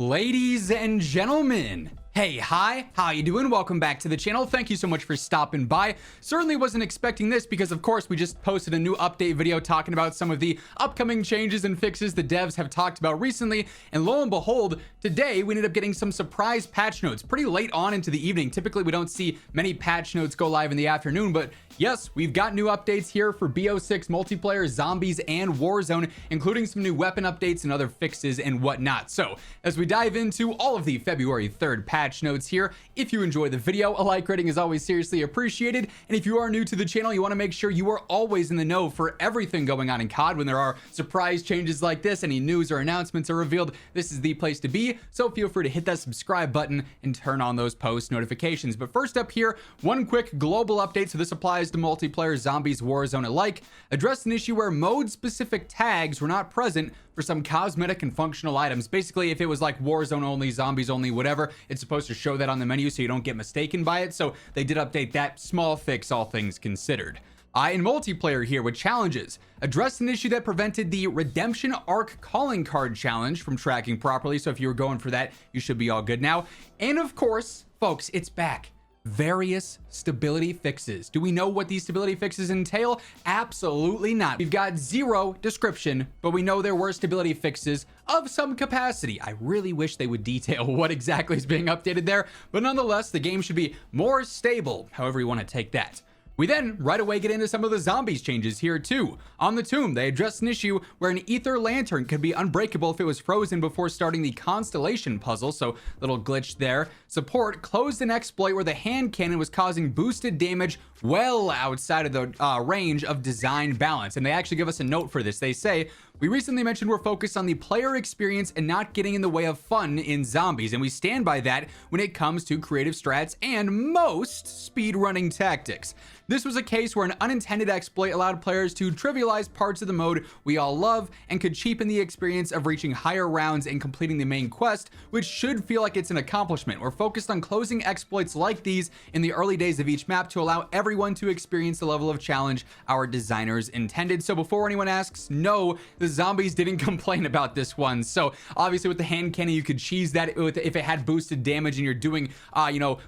Ladies and gentlemen, hey, hi, how you doing? Welcome back to the channel. Thank you so much for stopping by. Certainly wasn't expecting this because, of course, we just posted a new update video talking about some of the upcoming changes and fixes the devs have talked about recently. And lo and behold, today we ended up getting some surprise patch notes pretty late on into the evening. Typically, we don't see many patch notes go live in the afternoon, but yes, we've got new updates here for BO6 multiplayer, zombies, and Warzone, including some new weapon updates and other fixes and whatnot. So as we dive into all of the February 3rd patch notes here, if you enjoy the video, a like rating is always seriously appreciated. And if you are new to the channel, you want to make sure you are always in the know for everything going on in COD. When there are surprise changes like this, any news or announcements are revealed, this is the place to be. So feel free to hit that subscribe button and turn on those post notifications. But first up here, one quick global update. So this applies to multiplayer, zombies, Warzone alike. Addressed an issue where mode specific tags were not present for some cosmetic and functional items. Basically, if it was like Warzone only, zombies only, whatever, it's supposed to show that on the menu so you don't get mistaken by it. So they did update that. Small fix, all things considered. In multiplayer here with challenges, addressed an issue that prevented the Redemption Arc calling card challenge from tracking properly. So if you were going for that, you should be all good now. And of course, folks, it's back. Various stability fixes. Do we know what these stability fixes entail? Absolutely not. We've got zero description, but we know there were stability fixes of some capacity. I really wish they would detail what exactly is being updated there, but nonetheless, the game should be more stable, however you want to take that. We then right away get into some of the zombies changes here too. On the tomb, they addressed an issue where an ether lantern could be unbreakable if it was frozen before starting the constellation puzzle, so little glitch there. Support closed an exploit where the hand cannon was causing boosted damage well outside of the range of design balance. And they actually give us a note for this. They say, we recently mentioned we're focused on the player experience and not getting in the way of fun in zombies, and we stand by that when it comes to creative strats and most speedrunning tactics. This was a case where an unintended exploit allowed players to trivialize parts of the mode we all love and could cheapen the experience of reaching higher rounds and completing the main quest, which should feel like it's an accomplishment. We're focused on closing exploits like these in the early days of each map to allow everyone to experience the level of challenge our designers intended. So before anyone asks, no, the zombies didn't complain about this one. So obviously with the hand cannon, you could cheese that if it had boosted damage and you're doing,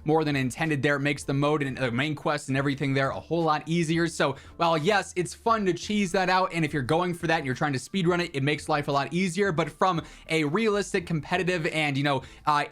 more than intended there. It makes the mode and the main quest and everything there a whole lot easier. So while yes, it's fun to cheese that out, and if you're going for that and you're trying to speedrun it, it makes life a lot easier. But from a realistic, competitive, and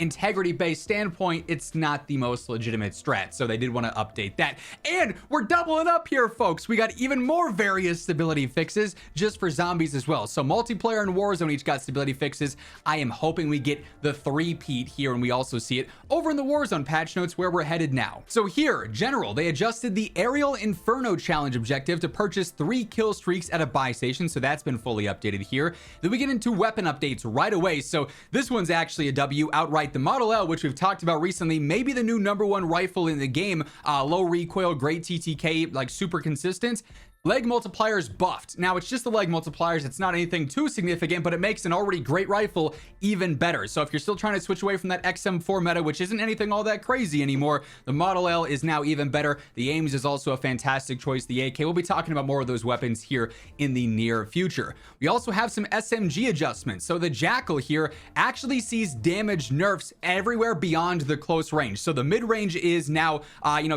integrity-based standpoint, it's not the most legitimate strat. So they did want to update that. And we're doubling up here, folks. We got even more various stability fixes just for zombies as well. So multiplayer and Warzone each got stability fixes. I am hoping we get the three-peat here, and we also see it over in the Warzone patch notes where we're headed now. So here, general, they adjusted the Aerial Inferno challenge objective to purchase 3 kill streaks at a buy station. So that's been fully updated here. Then we get into weapon updates right away. So this one's actually a W outright. The Model L, which we've talked about recently, maybe the new #1 rifle in the game. Low recoil, great TTK, like super consistent. Leg multipliers buffed. Now it's just the leg multipliers. It's not anything too significant, but it makes an already great rifle even better. So if you're still trying to switch away from that XM4 meta, which isn't anything all that crazy anymore, the Model L is now even better. The Ames is also a fantastic choice. The AK, we'll be talking about more of those weapons here in the near future. We also have some SMG adjustments. So the Jackal here actually sees damage nerfs everywhere beyond the close range. So the mid-range is now,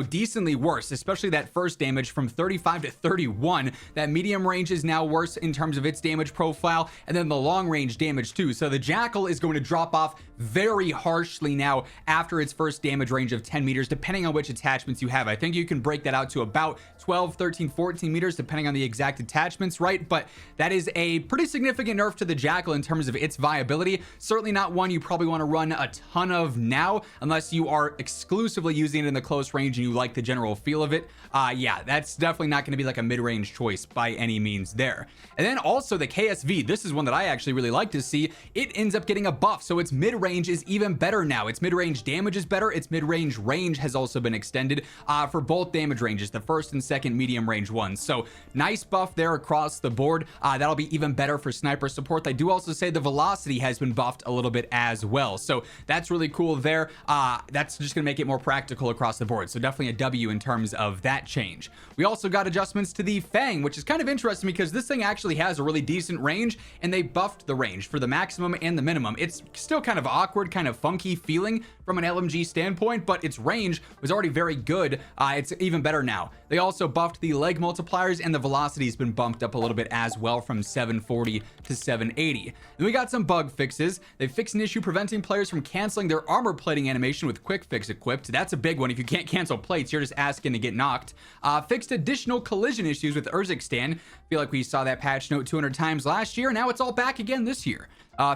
decently worse, especially that first damage from 35 to 31. That medium range is now worse in terms of its damage profile, and then the long range damage too. So the Jackal is going to drop off very harshly now after its first damage range of 10 meters, depending on which attachments you have. I think you can break that out to about 12, 13, 14 meters, depending on the exact attachments, right? But that is a pretty significant nerf to the Jackal in terms of its viability. Certainly not one you probably want to run a ton of now, unless you are exclusively using it in the close range and you like the general feel of it. Yeah, that's definitely not going to be like a mid-range choice by any means there. And then also the KSV, this is one that I actually really like to see. It ends up getting a buff, so its mid-range is even better now. Its mid-range damage is better. Its mid-range range has also been extended for both damage ranges, the first and second medium range ones. So nice buff there across the board. That'll be even better for sniper support. They do also say the velocity has been buffed a little bit as well, so that's really cool there. That's just gonna make it more practical across the board, so definitely a W in terms of that change. We also got adjustments to the Fang, which is kind of interesting because this thing actually has a really decent range, and they buffed the range for the maximum and the minimum. It's still kind of awkward, kind of funky feeling from an LMG standpoint, but its range was already very good. It's even better now. They also buffed the leg multipliers, and the velocity's been bumped up a little bit as well from 740 to 780. Then we got some bug fixes. They fixed an issue preventing players from canceling their armor plating animation with quick fix equipped. That's a big one. If you can't cancel plates, you're just asking to get knocked. Fixed additional collision issues with Urzikstan. Feel like we saw that patch note 200 times last year. Now it's all back again this year.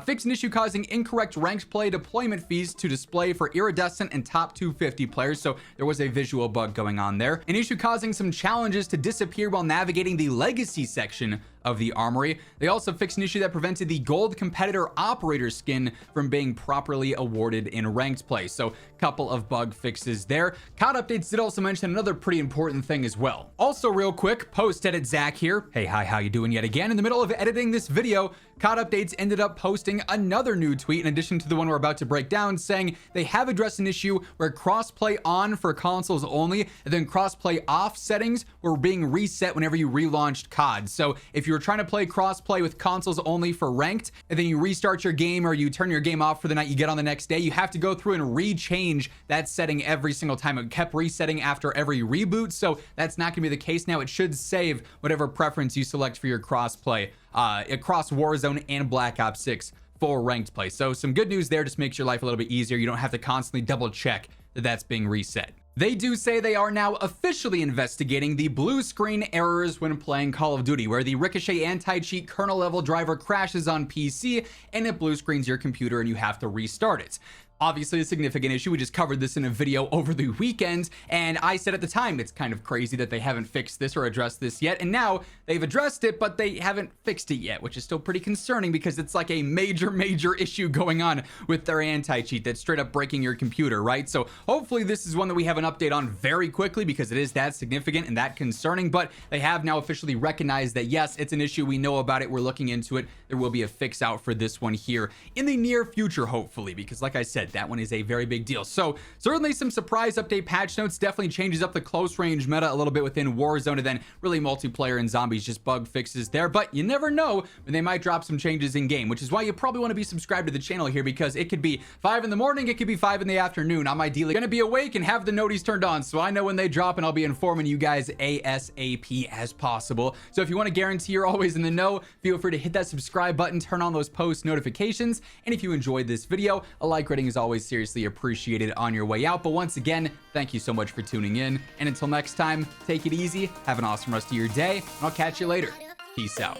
Fixed an issue causing incorrect ranked play deployment fees to display for iridescent and top 250 players, so there was a visual bug going on there. An issue causing some challenges to disappear while navigating the legacy section of the armory. They also fixed an issue that prevented the gold competitor operator skin from being properly awarded in ranked play. So couple of bug fixes there. COD updates did also mention another pretty important thing as well. Also real quick, post edit Zach here. Hey, hi, how you doing yet again? In the middle of editing this video, COD updates ended up posting another new tweet in addition to the one we're about to break down, saying they have addressed an issue where crossplay on for consoles only and then crossplay off settings were being reset whenever you relaunched COD. So if you were trying to play crossplay with consoles only for ranked and then you restart your game or you turn your game off for the night, you get on the next day, you have to go through and rechange that setting every single time. It kept resetting after every reboot, so that's not gonna be the case now. It should save whatever preference you select for your crossplay across Warzone and Black Ops 6 for ranked play. So some good news there, just makes your life a little bit easier. You don't have to constantly double check that that's being reset. They do say they are now officially investigating the blue screen errors when playing Call of Duty, where the Ricochet anti-cheat kernel level driver crashes on PC and it blue screens your computer and you have to restart it. Obviously a significant issue. We just covered this in a video over the weekend, and I said at the time it's kind of crazy that they haven't fixed this or addressed this yet, and now they've addressed it, but they haven't fixed it yet, which is still pretty concerning because it's like a major issue going on with their anti-cheat that's straight up breaking your computer, right? So hopefully this is one that we have an update on very quickly because it is that significant and that concerning, but they have now officially recognized that yes, it's an issue. We know about it. We're looking into it. There will be a fix out for this one here in the near future, hopefully, because like I said, that one is a very big deal. So certainly some surprise update patch notes, definitely changes up the close range meta a little bit within Warzone, and then really multiplayer and zombies, just bug fixes there. But you never know when they might drop some changes in game, which is why you probably want to be subscribed to the channel here, because it could be 5 in the morning, it could be 5 in the afternoon. I'm ideally going to be awake and have the noties turned on, so I know when they drop, and I'll be informing you guys ASAP as possible. So if you want to guarantee you're always in the know, feel free to hit that subscribe button, turn on those post notifications, and if you enjoyed this video, a like rating is always seriously appreciated on your way out. But once again, thank you so much for tuning in, and until next time, take it easy, have an awesome rest of your day, and I'll catch you later. Peace out.